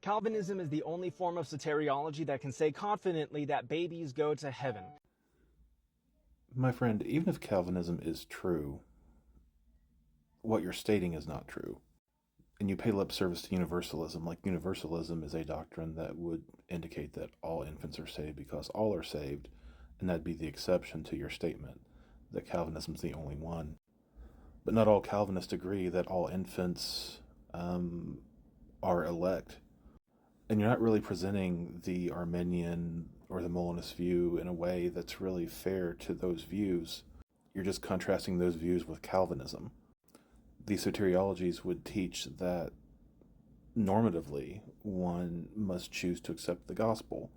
Calvinism is the only form of soteriology that can say confidently that babies go to heaven. My friend, even if Calvinism is true, what you're stating is not true. And you pay lip service to universalism, like universalism is a doctrine that would indicate that all infants are saved because all are saved, and that'd be the exception to your statement that Calvinism's the only one. But not all Calvinists agree that all infants are elect. And you're not really presenting the Arminian or the Molinist view in a way that's really fair to those views. You're just contrasting those views with Calvinism. These soteriologies would teach that normatively one must choose to accept the gospel,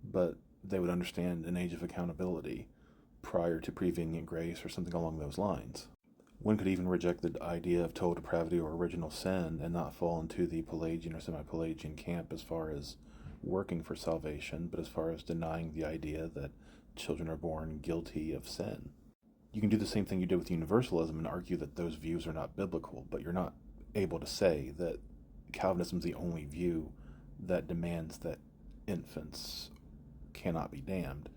but they would understand an age of accountability prior to prevenient grace or something along those lines. One could even reject the idea of total depravity or original sin and not fall into the Pelagian or semi-Pelagian camp as far as working for salvation, but as far as denying the idea that children are born guilty of sin. You can do the same thing you did with universalism and argue that those views are not biblical, but you're not able to say that Calvinism is the only view that demands that infants cannot be damned,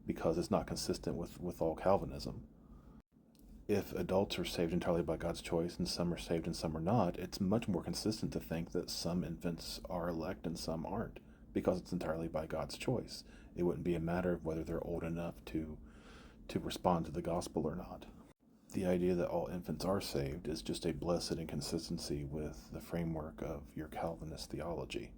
because it's not consistent with all Calvinism. If adults are saved entirely by God's choice and some are saved and some are not, it's much more consistent to think that some infants are elect and some aren't, because it's entirely by God's choice. It wouldn't be a matter of whether they're old enough to respond to the gospel or not. The idea that all infants are saved is just a blessed inconsistency with the framework of your Calvinist theology.